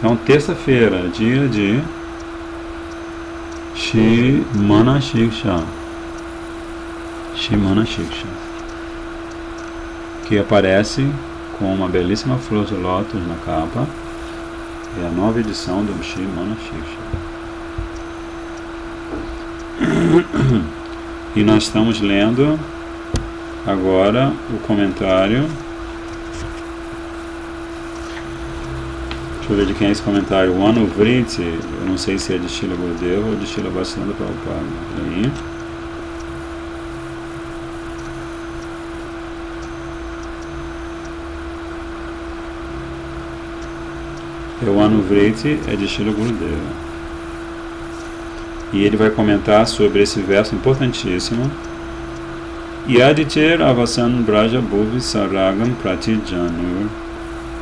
Então, terça-feira, dia de Shimana Shiksha. Shimana Shiksha, que aparece com uma belíssima flor de lótus na capa. É a nova edição do Shimana Shiksha. E nós estamos lendo agora o comentário. Deixa eu ver de quem é esse comentário. O Anuvriti, eu não sei se é de Srila Gurudeva ou de Srila Bhaktivedanta Prabhupada. Aí. O Anuvriti é de Srila Gurudeva. E ele vai comentar sobre esse verso importantíssimo. Yaditer avasan braja bhuvi saragam pratijanur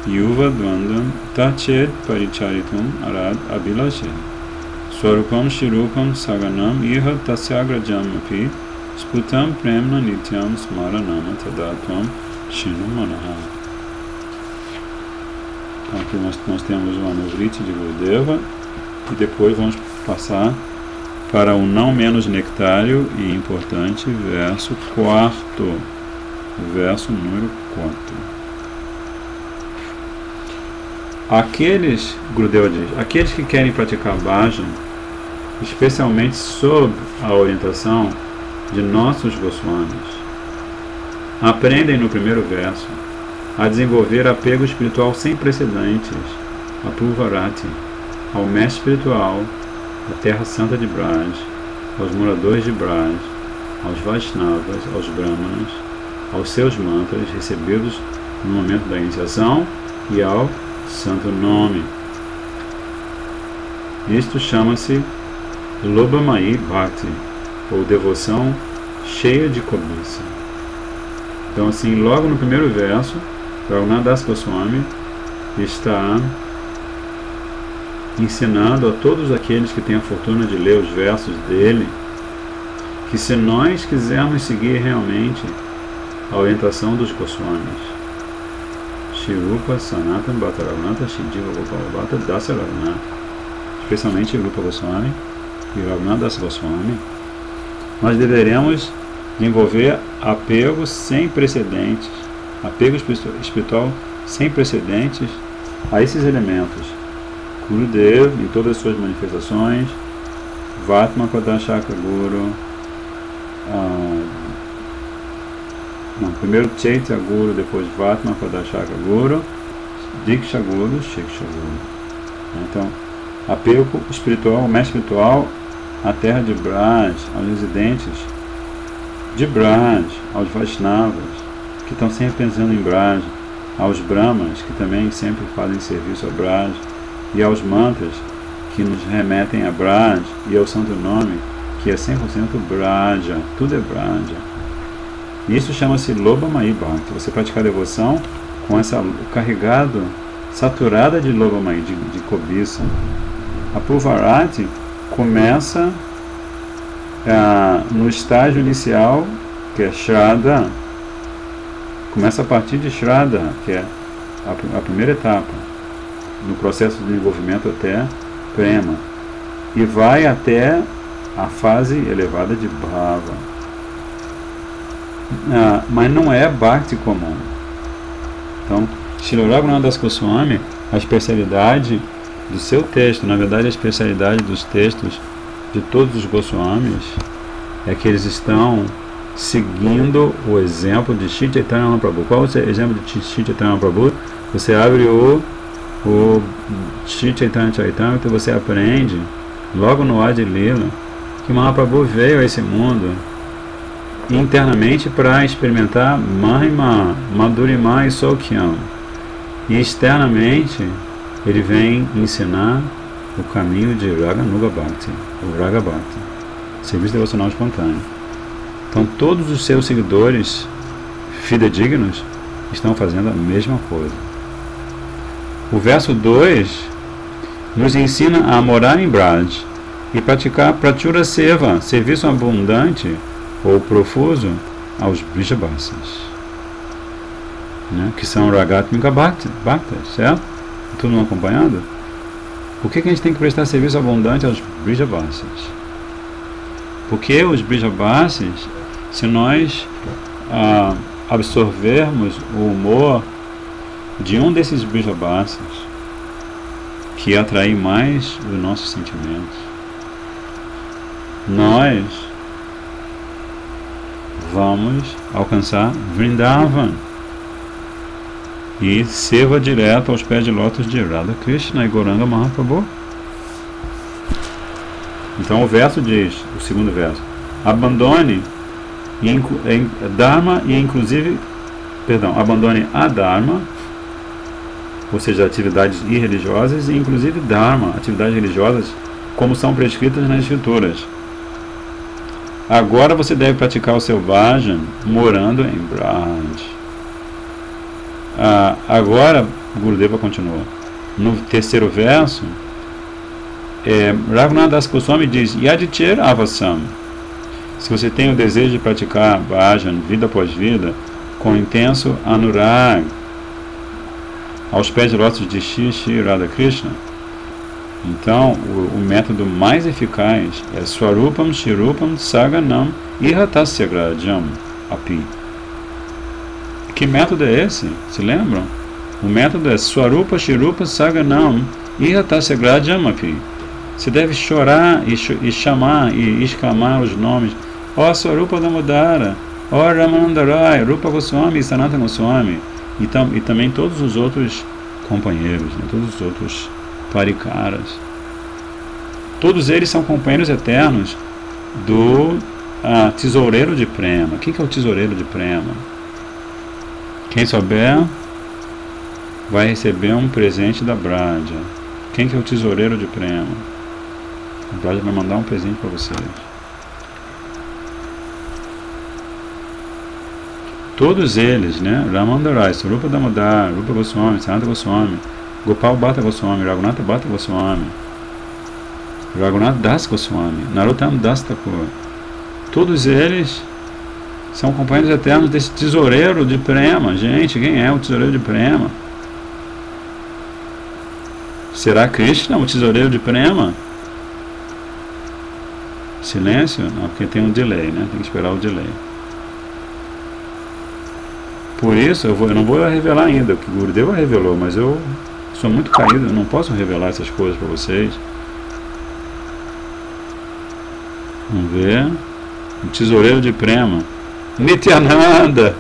yuva dvandam tachet paricharitum arad abhilashe swarupam shirupam saganam iha tasyagrajam api sputam premna nityam smaranama tadatvam shinu manaha. Então aqui nós temos o Anuvriti de Gurudeva e depois vamos passar para o não menos nectário e importante verso 4, verso número 4. Gurudeva diz, aqueles que querem praticar bhajan, especialmente sob a orientação de nossos Goswamis, aprendem no primeiro verso a desenvolver apego espiritual sem precedentes, a Purvarati, ao mestre espiritual, à terra santa de Braj, aos moradores de Braj, aos Vaishnavas, aos Brahmanas, aos seus mantras recebidos no momento da iniciação e ao santo nome. Isto chama-se Lobhamayi Bhakti, ou devoção cheia de cobiça. Então, assim, logo no primeiro verso, Raghunath Das Goswami está ensinando a todos aqueles que têm a fortuna de ler os versos dele que se nós quisermos seguir realmente a orientação dos Goswamis, Shri-Rupa Sanatana Bhatta Raghunatha Shijiva Gopala Bhatta Dasa Raghunatha, especialmente Rupa Goswami e Raghunath Das Goswami, nós deveremos desenvolver apego sem precedentes, apego espiritual sem precedentes a esses elementos. Gurudev em todas as suas manifestações, Vatma Kodashaka Guru, primeiro Chaitya Guru, depois Vatma Kodashaka Guru, Diksha Guru, Shiksha Guru. Então, apego espiritual, mestre espiritual, à terra de Braj, aos residentes de Braj, aos Vaishnavas, que estão sempre pensando em Braj, aos Brahmas, que também sempre fazem serviço a Braj, e aos mantras, que nos remetem a Braj, e ao santo nome, que é 100% Braja, tudo é Braja. Isso chama-se Lobhamayi Bhakti, você praticar devoção com essa carregado, saturada de Lobhamayi, de cobiça. A Purvarati começa no estágio inicial, que é Shraddha, começa a partir de Shraddha, que é a primeira etapa, no processo de desenvolvimento até Prema, e vai até a fase elevada de Bhava. Mas não é Bhakti comum. Então, Srila Raghunath Das Goswami, a especialidade do seu texto, na verdade a especialidade dos textos de todos os Goswamis, é que eles estão seguindo o exemplo de Shri Chaitanya Mahaprabhu. Qual é o exemplo de Shri Chaitanya Mahaprabhu? Você abre o Shri Chaitanya Charitamrita, você aprende logo no Adi Lila que Mahaprabhu veio a esse mundo internamente para experimentar Mahima, Madhurima e Saukyam, e externamente ele vem ensinar o caminho de Raganuga Bhakti, o Raga Bhakti, serviço devocional espontâneo. Então todos os seus seguidores fidedignos estão fazendo a mesma coisa. O verso 2 nos ensina a morar em Braj e praticar Pratyura Seva, serviço abundante ou profuso aos Brijabhasas, né, que são Ragatmika Bhakta, certo? Todo mundo acompanhando? Por que a gente tem que prestar serviço abundante aos Brijabasis? Porque os Brijabasis, se nós absorvermos o humor de um desses Brijabasis, que atrai mais os nossos sentimentos, nós vamos alcançar Vrindavan e seva direto aos pés de lótus de Radha Krishna e Gauranga Mahaprabhu. Então o verso diz, o segundo verso, abandone Dharma e inclusive, abandone a Dharma, ou seja, atividades irreligiosas, e inclusive Dharma, atividades religiosas, como são prescritas nas escrituras. Agora você deve praticar o seu bhajan morando em Braj. Agora, Gurudeva continua. No terceiro verso, Raghunath Das Goswami diz, Yadicher Avasam. Se você tem o desejo de praticar bhajan vida após vida, com intenso anurag, aos pés de lótus de Shri Radha Krishna, então o método mais eficaz é Swarupam Shirupam Saganam Ihatasagrajam Api. Que método é esse? Se lembram? O método é Swarupa Shirupa Saganam Ihatasagrajam Api. Você deve chorar e chamar e exclamar os nomes: ó Swarupa Damodara, ó Ramanandarai, Rupa Goswami e Sanatana Goswami, e também todos os outros companheiros, né? Todos os outros parikaras. Todos eles são companheiros eternos do tesoureiro de Prema. O que é o tesoureiro de Prema? Quem souber vai receber um presente da Braja. Quem que é o tesoureiro de Prema? A Braja vai mandar um presente para vocês. Todos eles, né? Ramandarai, Swarupa Damodar, Rupa Goswami, Sanatana Goswami, Gopal Bhatta Goswami, Raghunatha Bhatta Goswami, Raghunath Das Goswami, Narottam Das Thakur. Todos eles são companheiros eternos desse tesoureiro de Prema. Gente, quem é o tesoureiro de Prema? Será Krishna o tesoureiro de Prema? Silêncio? Não, porque tem um delay, né? Tem que esperar o delay. Por isso, eu não vou revelar ainda, o que o Gurudeva revelou, mas eu sou muito caído, eu não posso revelar essas coisas para vocês. Vamos ver. O tesoureiro de Prema. Nityananda!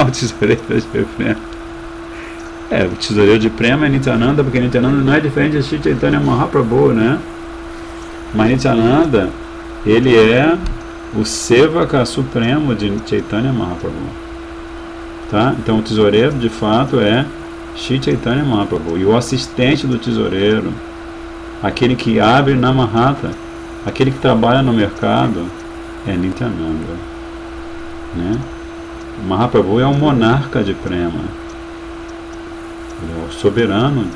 O tesoureiro de Prema. O tesoureiro de Prema é Nityananda, porque Nityananda não é diferente de Shri Chaitanya Mahaprabhu, né? Mas Nityananda, ele é o Sevaka Supremo de Chaitanya Mahaprabhu. Tá? Então o tesoureiro de fato é Shri Chaitanya Mahaprabhu. E o assistente do tesoureiro, aquele que abre Namahata, aquele que trabalha no mercado, é Nityananda, né? O Mahaprabhu é o monarca de Prema, ele é o soberano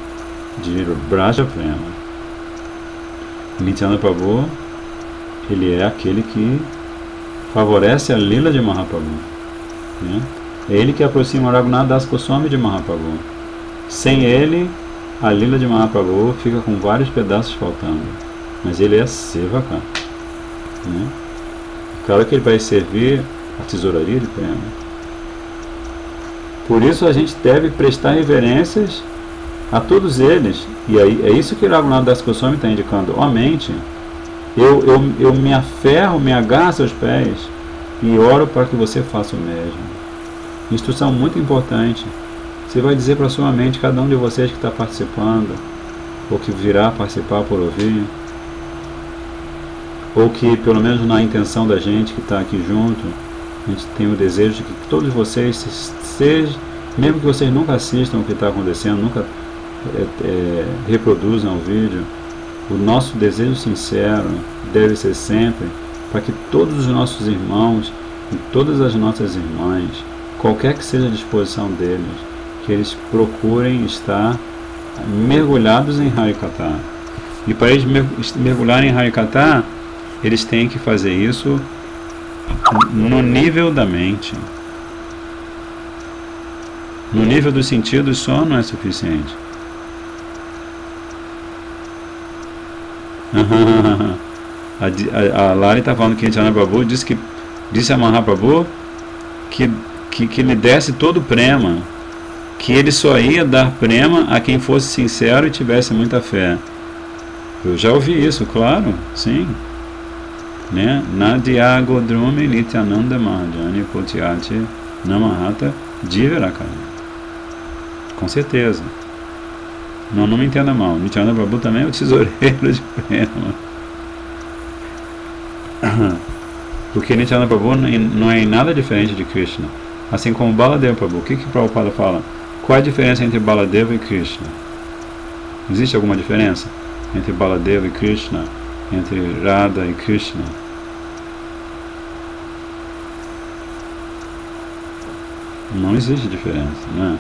de Braja Prema. Nityananda Prabhu, ele é aquele que favorece a lila de Mahaprabhu, né? É ele que aproxima o Raghunath Das Goswami de Mahaprabhu. Sem ele, a lila de Mahaprabhu fica com vários pedaços faltando. Mas ele é Sevaka, né? Claro que ele vai servir a tesouraria de Prema. Por isso a gente deve prestar reverências a todos eles. E aí, é isso que o Raghunath Das Goswami está indicando. Ó mente, eu me aferro, me agarro aos seus pés e oro para que você faça o mesmo. Instrução muito importante. Você vai dizer para sua mente, cada um de vocês que está participando, ou que virá participar por ouvir, ou que pelo menos na intenção da gente que está aqui junto, a gente tem o desejo de que todos vocês sejam, mesmo que vocês nunca assistam o que está acontecendo, nunca reproduzam o vídeo, o nosso desejo sincero deve ser sempre para que todos os nossos irmãos e todas as nossas irmãs, qualquer que seja a disposição deles, que eles procurem estar mergulhados em Harikatha. E para eles mergulharem em Harikatha, eles têm que fazer isso no nível da mente. No nível dos sentidos só não é suficiente. A Lari está falando que Nityananda Prabhu disse a Mahaprabhu que lhe desse todo o prema, que ele só ia dar prema a quem fosse sincero e tivesse muita fé. Eu já ouvi isso, claro, sim. Né? Nadya Godrumi Nityananda Mahajani Kotyati Namahata Jivarakaya. Com certeza. Não me entenda mal. Nityananda Prabhu também é o tesoureiro de prema. Porque Nityananda Prabhu não é em nada diferente de Krishna. Assim como Baladeva Prabhu. O que Prabhupada fala? Qual é a diferença entre Baladeva e Krishna? Existe alguma diferença entre Baladeva e Krishna? Entre Radha e Krishna? Não existe diferença, né?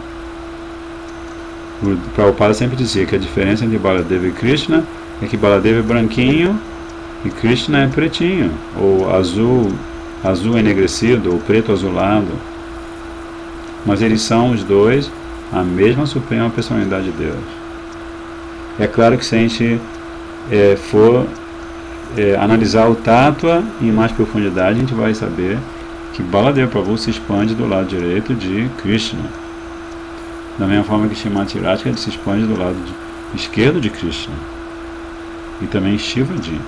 O Prabhupada sempre dizia que a diferença entre Baladeva e Krishna é que Baladeva é branquinho e Krishna é pretinho, ou azul enegrecido, ou preto azulado. Mas eles são os dois a mesma suprema personalidade de Deus. É claro que se a gente for analisar o Tattva em mais profundidade, a gente vai saber que Baladeva Prabhu se expande do lado direito de Krishna, da mesma forma que Srimati Radhika se expande do lado esquerdo de Krishna, e também Shivaji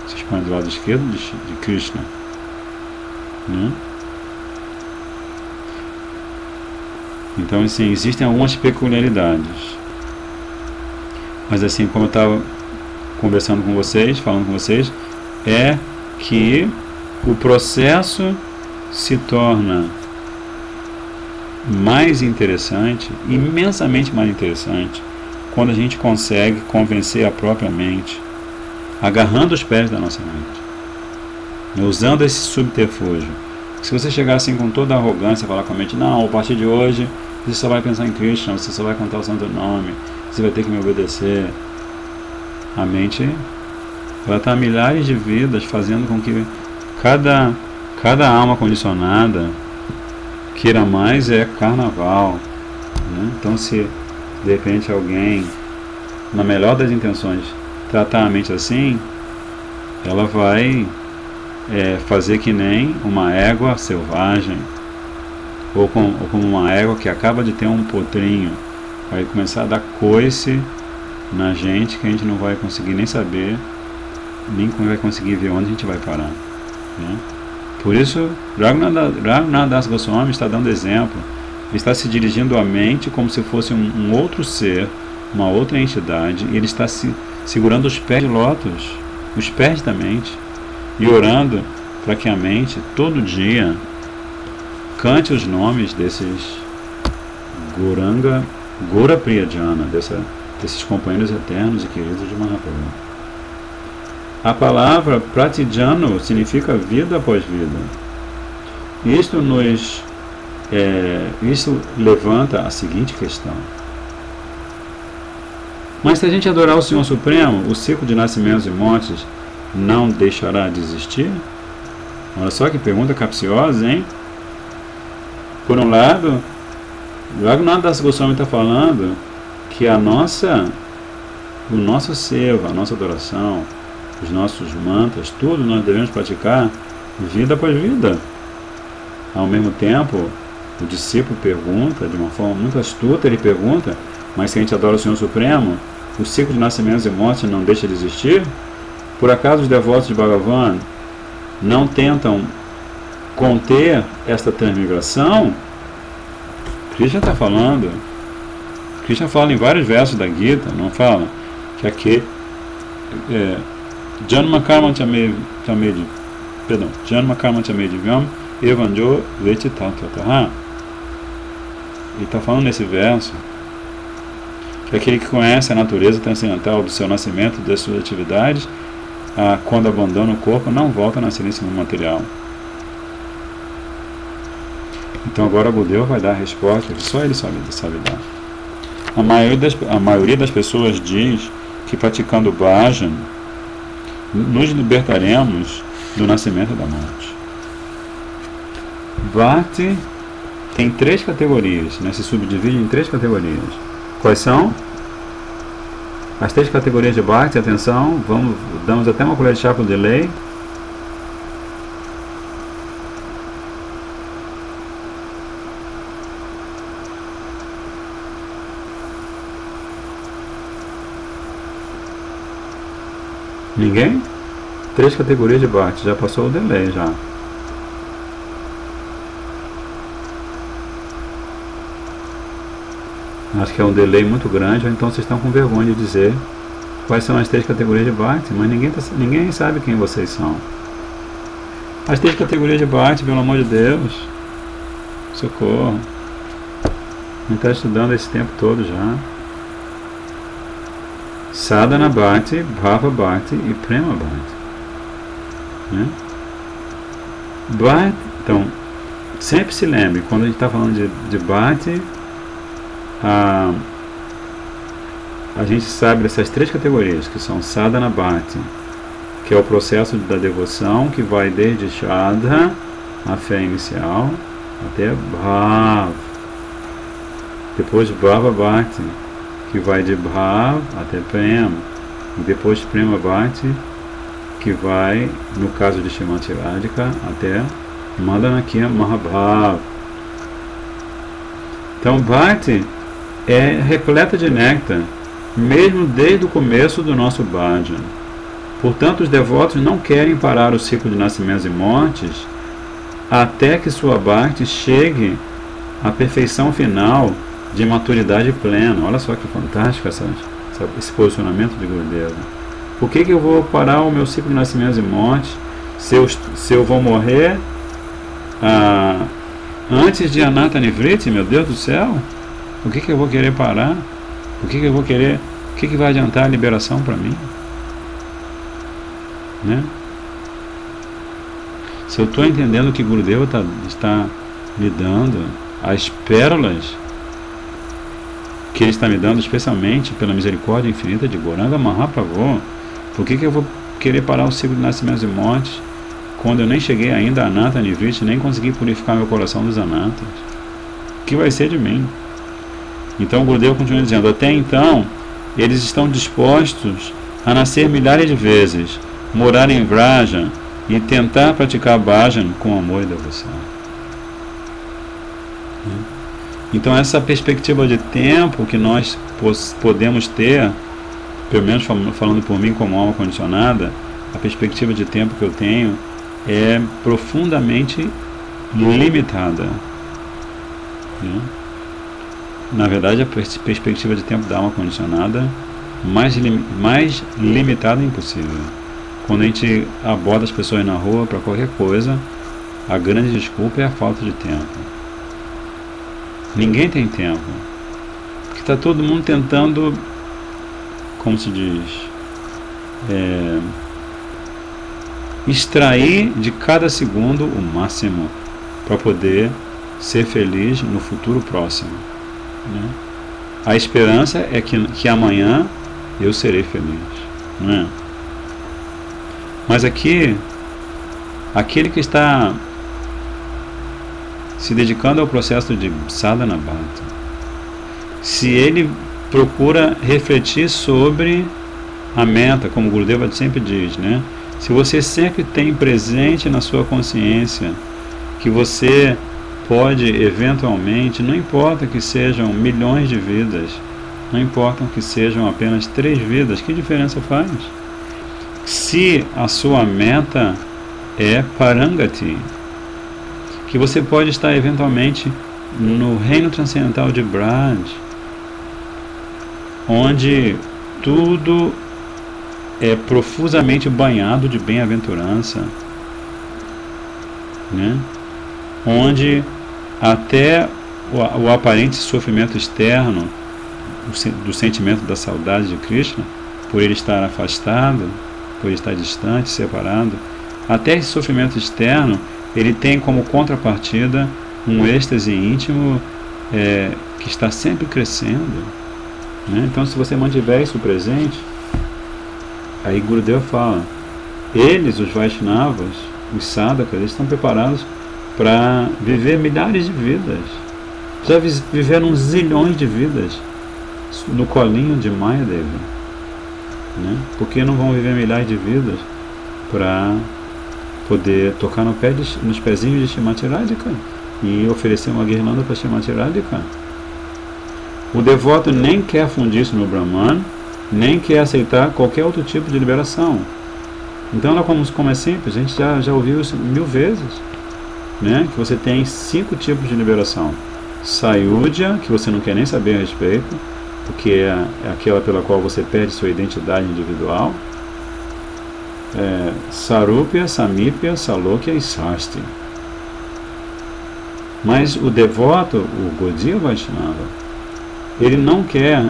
se expande do lado esquerdo de Krishna, né? Então, assim, existem algumas peculiaridades, mas assim, como eu estava conversando com vocês, falando com vocês, é que o processo se torna mais interessante, imensamente mais interessante, quando a gente consegue convencer a própria mente, agarrando os pés da nossa mente, usando esse subterfúgio. Se você chegar assim com toda a arrogância e falar com a mente, não, a partir de hoje você só vai pensar em Krishna, você só vai cantar o santo nome, você vai ter que me obedecer. A mente, ela está há milhares de vidas fazendo com que cada alma condicionada queira mais carnaval, né? Então, se de repente alguém, na melhor das intenções, tratar a mente assim, ela vai fazer que nem uma égua selvagem, ou como uma égua que acaba de ter um potrinho, vai começar a dar coice na gente, que a gente não vai conseguir nem saber, nem vai conseguir ver onde a gente vai parar, né? Por isso, Raghunath Das Goswami está dando exemplo. Ele está se dirigindo à mente como se fosse um outro ser, uma outra entidade, e ele está segurando os pés de lótus, os pés da mente, e orando para que a mente, todo dia, cante os nomes desses Gora Priyajana, desses companheiros eternos e queridos de Mahaprabhu. A palavra Pratijano significa vida após vida. Isso levanta a seguinte questão. Mas se a gente adorar o Senhor Supremo, o ciclo de nascimentos e mortes não deixará de existir? Olha só que pergunta capciosa, hein? Por um lado, Raghunath Das Goswami está falando que o nosso seva, a nossa adoração, os nossos mantras, tudo nós devemos praticar vida após vida. Ao mesmo tempo, o discípulo pergunta, de uma forma muito astuta, ele pergunta, mas se a gente adora o Senhor Supremo, o ciclo de nascimentos e mortes não deixa de existir? Por acaso os devotos de Bhagavan não tentam conter esta transmigração? Krishna está falando, Krishna fala em vários versos da Gita, não fala? Que aqui Janma Karma Chamedi Vyam Evanjo Veti Tattva. Ele está falando nesse verso que aquele que conhece a natureza transcendental do seu nascimento, das suas atividades, quando abandona o corpo, não volta a nascer nesse mundo material. Então agora o Gudeva vai dar a resposta que só ele sabe dar. A maioria das pessoas diz que praticando bhajan nos libertaremos do nascimento e da morte. Bhakti tem 3 categorias, né? Se subdivide em 3 categorias. Quais são? As 3 categorias de Bhakti, atenção, damos até uma colher de chá para o delay. Ninguém? 3 categorias de Bhakti, já passou o delay já. Acho que é um delay muito grande, ou então vocês estão com vergonha de dizer quais são as 3 categorias de Bhakti, mas ninguém sabe quem vocês são. As 3 categorias de Bhakti, pelo amor de Deus, socorro. Não está estudando esse tempo todo já. Sadhana Bhakti, Bhava Bhakti e Prema Bhakti. Né? Bhakti, então, sempre se lembre, quando a gente está falando de Bhakti, a gente sabe dessas 3 categorias, que são Sadhana Bhakti, que é o processo da devoção, que vai desde Shraddha, a fé inicial, até Bhava. Depois Bhava Bhakti, que vai de Bhava até Prema. E depois Prema Bhakti, que vai, no caso de Srimati Radhika, até Madanakya Mahabhava. Então Bhakti é repleta de néctar, mesmo desde o começo do nosso bhajan. Portanto, os devotos não querem parar o ciclo de nascimentos e mortes até que sua Bhakti chegue à perfeição final de maturidade plena. Olha só que fantástico esse posicionamento de Gurudeva. Por que eu vou parar o meu ciclo de nascimentos e mortes se eu vou morrer antes de Ananta Nivriti, meu Deus do céu? Por que eu vou querer parar? Por que eu vou querer? O que vai adiantar a liberação para mim? Né? Se eu estou entendendo que Gurudeva está me dando, as pérolas que ele está me dando, especialmente pela misericórdia infinita de Gauranga Mahaprabhu, por que eu vou querer parar o ciclo de nascimentos e mortes quando eu nem cheguei ainda a Ananta Nivriti, nem consegui purificar meu coração dos anatas? O que vai ser de mim? Então o Gurudeva continua dizendo, até então eles estão dispostos a nascer milhares de vezes, morar em Vraja e tentar praticar bhajan com amor e devoção. Então essa perspectiva de tempo que nós podemos ter, pelo menos falando por mim como alma condicionada, a perspectiva de tempo que eu tenho é profundamente limitada. Na verdade, a perspectiva de tempo da alma condicionada mais limitada impossível. Quando a gente aborda as pessoas na rua para qualquer coisa, a grande desculpa é a falta de tempo. Ninguém tem tempo. Porque está todo mundo tentando, como se diz, extrair de cada segundo o máximo para poder ser feliz no futuro próximo. Né? A esperança é que amanhã eu serei feliz. Não é? Mas aqui, aquele que está se dedicando ao processo de sadhana bhakti, se ele procura refletir sobre a meta, como o Gurudeva sempre diz, né? Se você sempre tem presente na sua consciência que você pode eventualmente, não importa que sejam milhões de vidas, não importa que sejam apenas 3 vidas, que diferença faz? Se a sua meta é Parangati, que você pode estar eventualmente no reino transcendental de Braj, onde tudo é profusamente banhado de bem-aventurança, né? Onde até o aparente sofrimento externo do sentimento da saudade de Krishna, por ele estar afastado, por ele estar distante, separado, até esse sofrimento externo, ele tem como contrapartida um êxtase íntimo que está sempre crescendo. Né? Então, se você mantiver isso presente, aí Gurudeva fala, eles, os Vaishnavas, os sadhakas, eles estão preparados para viver milhares de vidas. Já viveram zilhões de vidas no colinho de Mayadevi. né? Porque não vão viver milhares de vidas para poder tocar nos pezinhos de Shrimati Radhika e oferecer uma guirlanda para Shrimati Radhika. O devoto nem quer fundir-se no Brahman, nem quer aceitar qualquer outro tipo de liberação. Então, como é simples, a gente já ouviu isso 1000 vezes, né? Que você tem 5 tipos de liberação. Sayudhya, que você não quer nem saber a respeito, porque é aquela pela qual você perde sua identidade individual. Sarupya, Samipya, Salokya e Sasti. Mas o devoto, o Gaudiya Vaishnava, ele não quer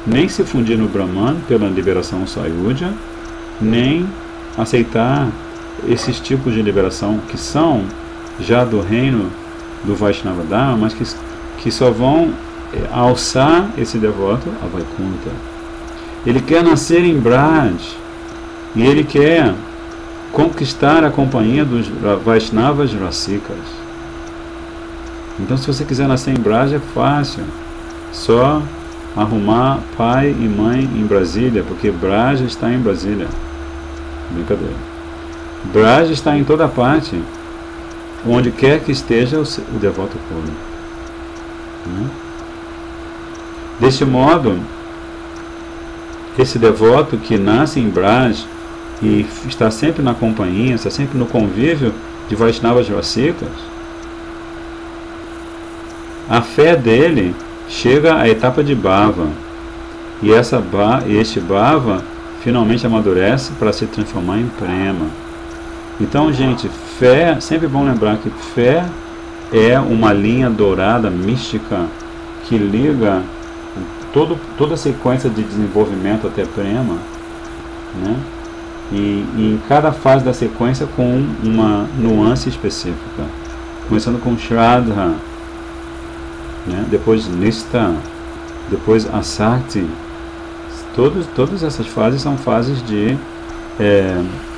nem se fundir no Brahman pela liberação Sayudhya, nem aceitar esses tipos de liberação que são já do reino do Vaishnava Dharma, mas que só vão alçar esse devoto a Vaikuntha. Ele quer nascer em Braj e ele quer conquistar a companhia dos Vaishnavas Rasikas. Então, se você quiser nascer em Braj, é fácil. Só arrumar pai e mãe em Brasília, porque Braj está em Brasília. Brincadeira. Braj está em toda parte, onde quer que esteja o devoto puro. Deste modo, esse devoto que nasce em Braj e está sempre na companhia, está sempre no convívio de Vaishnavas Rasikas, a fé dele chega à etapa de Bhava, e este Bhava finalmente amadurece para se transformar em Prema. Então, gente, fé, sempre bom lembrar que fé é uma linha dourada, mística, que liga toda a sequência de desenvolvimento até Prema, né? E em cada fase da sequência com uma nuance específica, começando com Shraddha, né? Depois Nistha, depois Asakti. Todas essas fases são fases de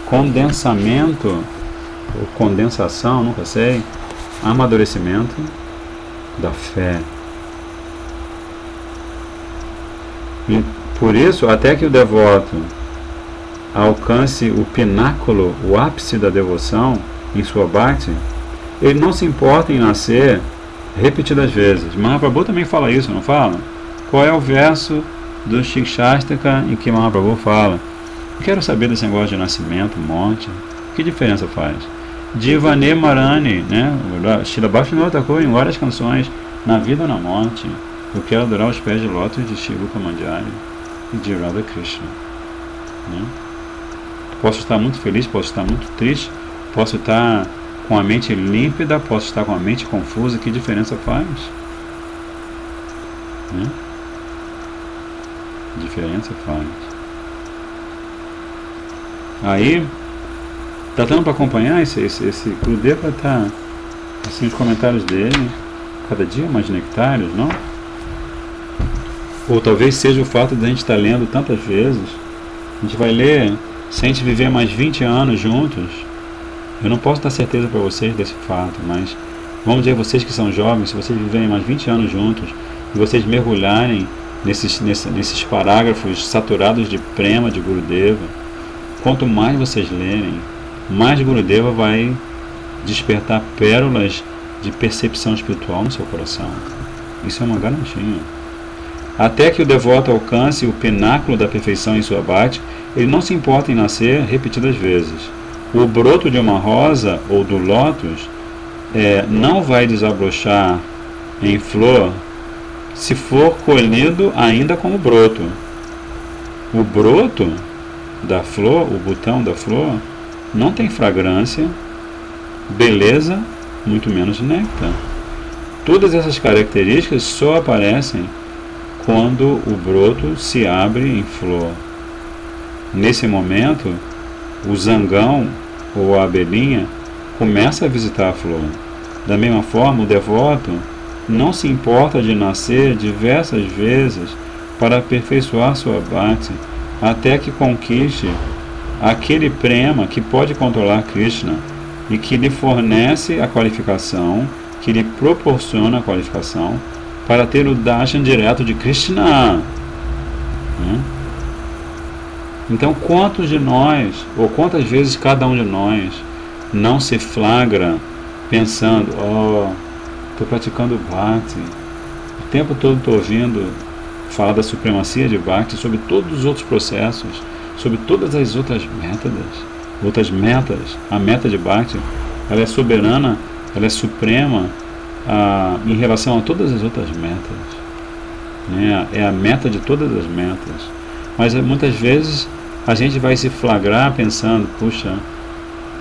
condensamento, ou condensação, nunca sei, amadurecimento da fé. E por isso, até que o devoto alcance o pináculo, o ápice da devoção em sua bhakti, ele não se importa em nascer repetidas vezes. Mahaprabhu também fala isso, não fala? Qual é o verso do Shikshashtaka em que Mahaprabhu fala: não quero saber desse negócio de nascimento, morte, que diferença faz? Divane Marani, né? Srila Bhaktivinoda Thakur em várias canções, na vida ou na morte, eu quero adorar os pés de lótus de Shri Rupa Manjari e de Radha Krishna, né? Posso estar muito feliz, posso estar muito triste, posso estar com a mente límpida, posso estar com a mente confusa, que diferença faz? Né? Diferença faz. Aí, tá dando para acompanhar esse Gurudeva tá assim, os comentários dele, cada dia mais nectários, não? Ou talvez seja o fato de a gente estar lendo tantas vezes. A gente vai ler, se a gente viver mais 20 anos juntos, eu não posso dar certeza para vocês desse fato, mas vamos dizer, vocês que são jovens, se vocês viverem mais 20 anos juntos e vocês mergulharem nesses parágrafos saturados de prema de Gurudeva, quanto mais vocês lerem, mais Gurudeva vai despertar pérolas de percepção espiritual no seu coração. Isso é uma garantia. Até que o devoto alcance o pináculo da perfeição em sua bhakti, ele não se importa em nascer repetidas vezes. O broto de uma rosa ou do lótus não vai desabrochar em flor se for colhido ainda como broto. O broto da flor, o botão da flor, não tem fragrância, beleza, muito menos néctar. Todas essas características só aparecem quando o broto se abre em flor. Nesse momento, o zangão ou a abelhinha começa a visitar a flor. Da mesma forma, o devoto não se importa de nascer diversas vezes para aperfeiçoar sua bhakti, até que conquiste aquele prema que pode controlar Krishna e que lhe fornece a qualificação, que lhe proporciona a qualificação para ter o darshan direto de Krishna. Então, quantos de nós, ou quantas vezes cada um de nós não se flagra pensando, estou praticando Bhakti, o tempo todo estou ouvindo falar da supremacia de Bhakti sobre todos os outros processos, sobre todas as outras metas. A meta de Bhakti, ela é soberana, ela é suprema em relação a todas as outras metas, né? É a meta de todas as metas. Mas muitas vezes a gente vai se flagrar pensando, puxa,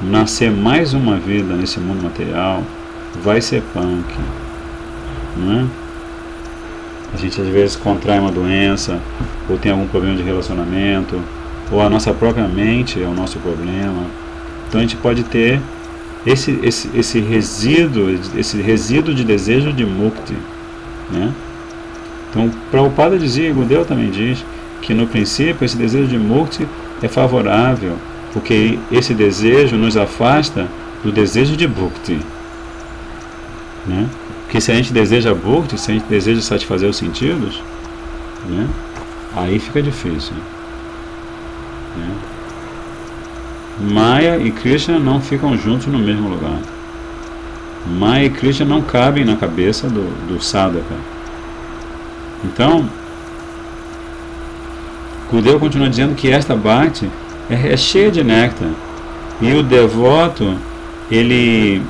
nascer mais uma vida nesse mundo material vai ser punk, né? A gente às vezes contrai uma doença, ou tem algum problema de relacionamento, ou a nossa própria mente é o nosso problema. Então a gente pode ter esse resíduo de desejo de mukti, né? Então Prabhupada dizia, Gurdeva também diz, que no princípio esse desejo de mukti é favorável, porque esse desejo nos afasta do desejo de bhukti, né? Porque se a gente deseja bhukti, se a gente deseja satisfazer os sentidos, né, aí fica difícil, né? Maya e Krishna não ficam juntos no mesmo lugar. Maya e Krishna não cabem na cabeça do sadhaka. Então, Gurdeva continua dizendo que esta bhakti é cheia de néctar, e o devoto, ele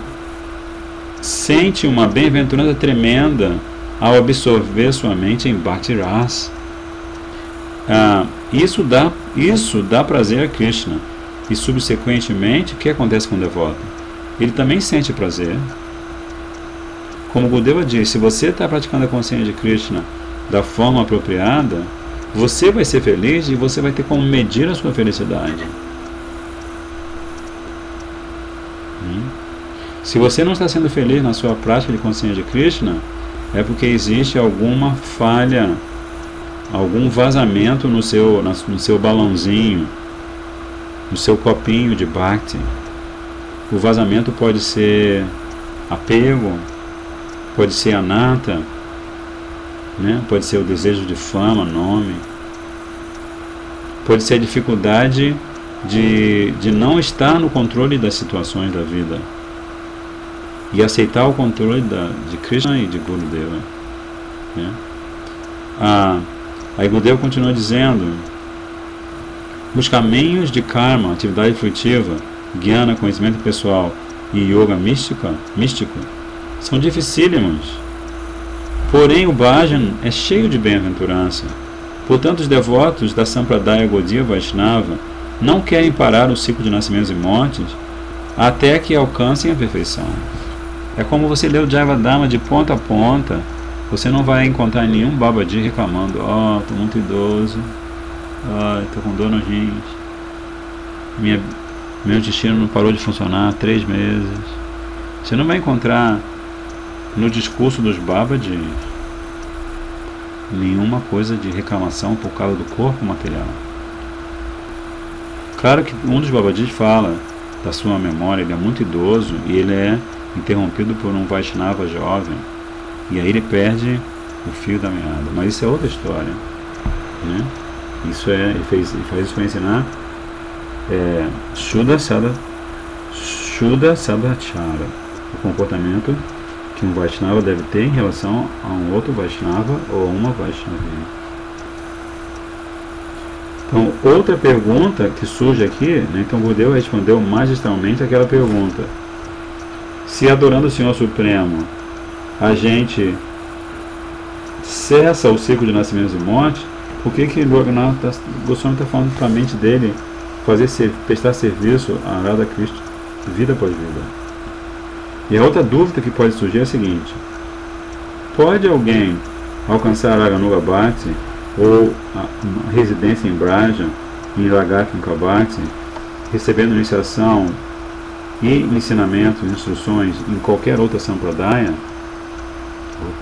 sente uma bem-aventurança tremenda ao absorver sua mente em Bhakti Ras. Isso dá prazer a Krishna. E subsequentemente, o que acontece com o devoto? Ele também sente prazer. Como Gurdeva diz, se você está praticando a consciência de Krishna da forma apropriada, você vai ser feliz e você vai ter como medir a sua felicidade. Se você não está sendo feliz na sua prática de consciência de Krishna, é porque existe alguma falha, algum vazamento no seu balãozinho, no seu copinho de Bhakti. O vazamento pode ser apego, pode ser anatta, né? Pode ser o desejo de fama, nome, pode ser a dificuldade de não estar no controle das situações da vida e aceitar o controle de Krishna e de Gurudeva, né? Aí Gurudeva continua dizendo: os caminhos de karma, atividade frutiva, jnana, conhecimento pessoal, e yoga místico, são dificílimos. Porém, o bhajan é cheio de bem-aventurança. Portanto, os devotos da Sampradaya Gaudiya Vaishnava não querem parar o ciclo de nascimentos e mortes até que alcancem a perfeição. É como você ler o Jayavadama de ponta a ponta, você não vai encontrar nenhum Babaji reclamando: estou muito idoso, estou com dor nos rins, meu intestino não parou de funcionar há 3 meses. Você não vai encontrar no discurso dos Babajis nenhuma coisa de reclamação por causa do corpo material. Claro que um dos Babajis fala da sua memória, ele é muito idoso e ele é interrompido por um Vaishnava jovem, e aí ele perde o fio da meada. Mas isso é outra história, né? Ele faz isso para ensinar Shuddha Sadachara, o comportamento que um Vaishnava deve ter em relação a um outro Vaishnava ou a uma Vaishnavia. Então, outra pergunta que surge aqui, né? Então Gurdeva respondeu magistralmente aquela pergunta: se adorando o Senhor Supremo a gente cessa o ciclo de nascimentos e mortes, por que Loganatha Goswami está falando para a mente dele prestar serviço a Radha Krishna vida após vida? E a outra dúvida que pode surgir é a seguinte: pode alguém alcançar Raganuga Bhakti ou a residência em Braja, em Raganuga Bhakti, recebendo iniciação e ensinamentos, instruções em qualquer outra Sampradaya?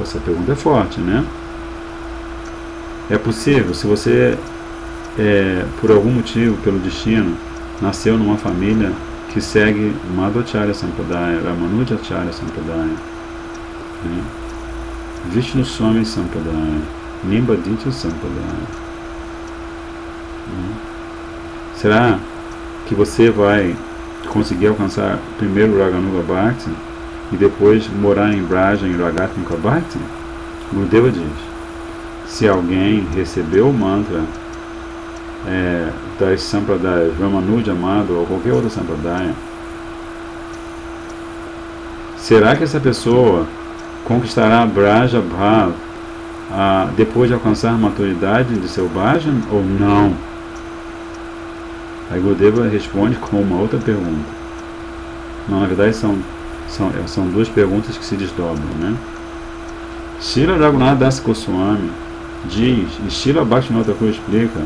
Essa pergunta é forte, né? É possível, se você, por algum motivo, pelo destino, nasceu numa família que segue Madhvacharya Sampradaya, Ramanujacharya Sampradaya, né? Vishnu Swami Sampradaya, Nimbaditya Sampradaya, né? Será que você vai conseguir alcançar primeiro o Raganuga Bhakti e depois morar em Braja em Ragatmika Bhakti? Gurudeva diz: se alguém recebeu o mantra das Sampradayas Ramanuja, Madhava ou qualquer outra Sampradaya, será que essa pessoa conquistará Braja Bhav depois de alcançar a maturidade de seu bhajan ou não? Aí Gurudeva responde com uma outra pergunta. Não, na verdade são duas perguntas que se desdobram, né? Srila Raghunath Das Goswami diz, e Srila Bhaktivinoda Thakur explica,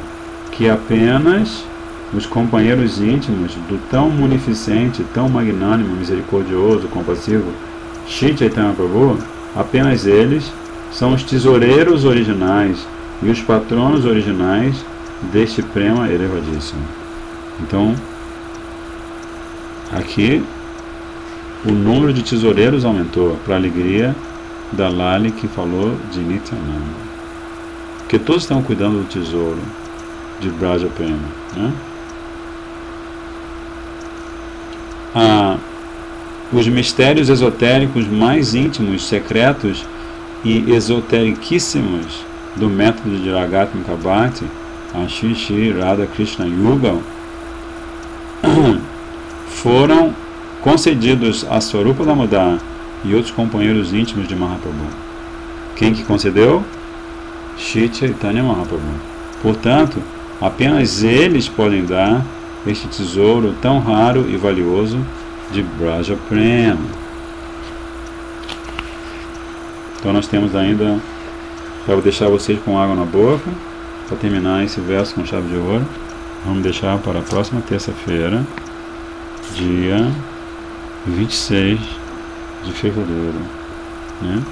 que apenas os companheiros íntimos do tão munificente, tão magnânimo, misericordioso, compassivo Shri Chaitanya Prabhu, apenas eles são os tesoureiros originais e os patronos originais deste prema elevadíssimo. Então, aqui o número de tesoureiros aumentou para a alegria da Lali que falou de Nityananda. Porque todos estão cuidando do tesouro de Braja Prema, né? Os mistérios esotéricos mais íntimos, secretos e esoteriquíssimos do método de Ragatmika Bhakti, a Shri Shri Radha Krishna Yugal, foram concedidos a Swarupa Damodar e outros companheiros íntimos de Mahaprabhu. Quem que concedeu? Shri Chaitanya Mahaprabhu. Portanto, apenas eles podem dar este tesouro tão raro e valioso de Braja Prema. Então nós temos ainda, já vou deixar vocês com água na boca, para terminar esse verso com chave de ouro. Vamos deixar para a próxima terça-feira, dia 26 de fevereiro, né?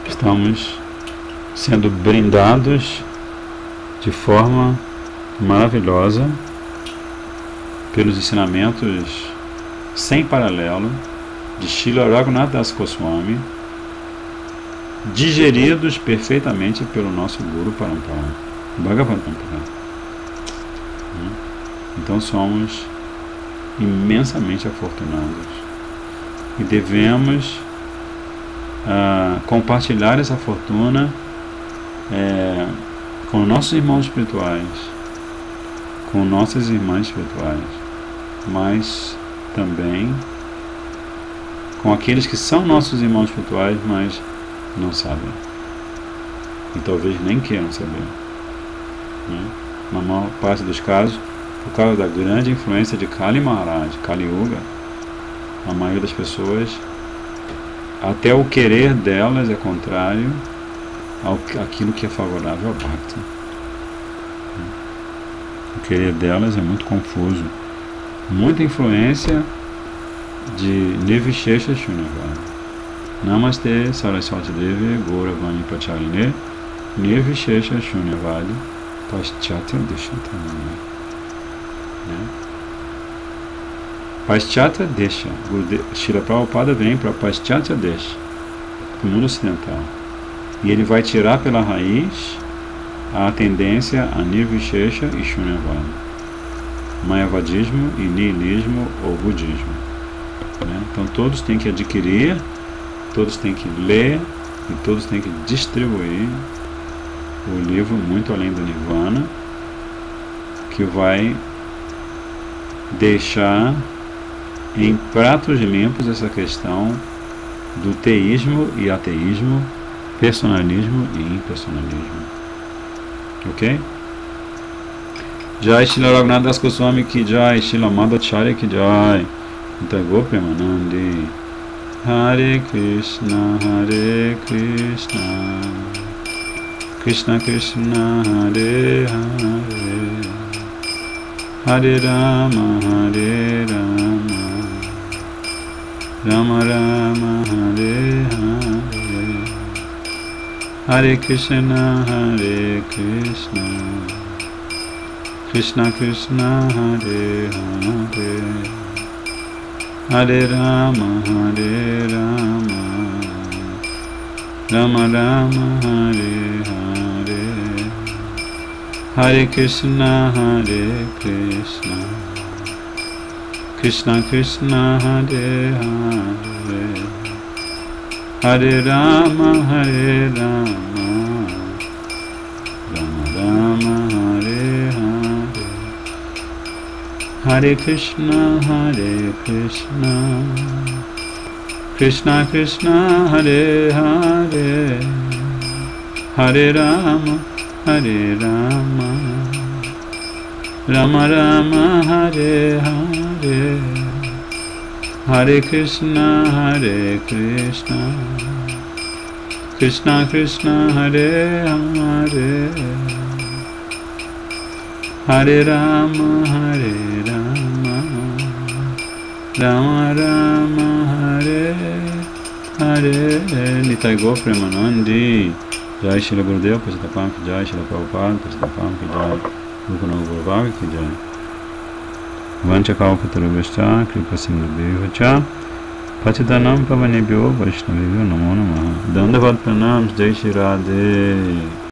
Estamos sendo brindados de forma maravilhosa pelos ensinamentos sem paralelo de Srila Raghunath Das Goswami, digeridos perfeitamente pelo nosso Guru Parampara, Bhagavan Parampara. Então somos imensamente afortunados e devemos compartilhar essa fortuna com nossos irmãos espirituais, com nossas irmãs espirituais, mas também com aqueles que são nossos irmãos espirituais, mas não sabem e talvez nem queiram saber, né? Na maior parte dos casos, por causa da grande influência de Kali Maharaj, Kali Yuga, a maioria das pessoas, até o querer delas é contrário àquilo que é favorável ao Bhakti. O querer delas é muito confuso. Muita influência de Nirvishesha Shunyavadi. Namaste Saraswati Devi Gauravani Pacharine Nirvishesha Shunyavadi Paschatya Deshatana. Paschatya Desha. Srila Prabhupada vem para Paschatya Desha, para o mundo ocidental, e ele vai tirar pela raiz a tendência a Nirvishesha e Shunyavadi, Mayavadismo e nihilismo ou budismo, né? Então todos têm que adquirir, todos têm que ler e todos têm que distribuir o livro Muito Além do Nirvana, que vai deixar em pratos limpos essa questão do teísmo e ateísmo, personalismo e impersonalismo. Ok? Jai Srila Raghunath Das Goswami ki Jai, Srila Madhacharya ki Jai, Entregou Premanande. Hare Krishna, Krishna Krishna, Hare Hare, Hare Rama, Rama Rama, Hare Hare, Hare Krishna, Krishna Krishna, Hare Hare, Hare Rama, Rama Rama, Hare Hare, Hare Krishna, Krishna Krishna, Hare Hare, Hare Rama, Rama Rama, Hare Hare, Hare Krishna, Krishna Krishna, Hare Hare, Hare Rama, Rama Rama, Hare Hare, Hare Krishna, Krishna Krishna, Hare Hare, Hare Rama, Rama Rama, Hare Hare. Nitai Gaur Premanandi. Jai Shila Gurudev, Pachitapam ki Jai, Shila Prabhupada, Pachitapam ki Jai, Gurukuna Guruvag ki Jai. Vancha Kalpatarubhascha, Kripa Sindhubhyo, Pachitanam Pavanebhyo, Vaishnavibhyo, Namo Namaha. Dandavat Pranam, Jai Shri Radhe.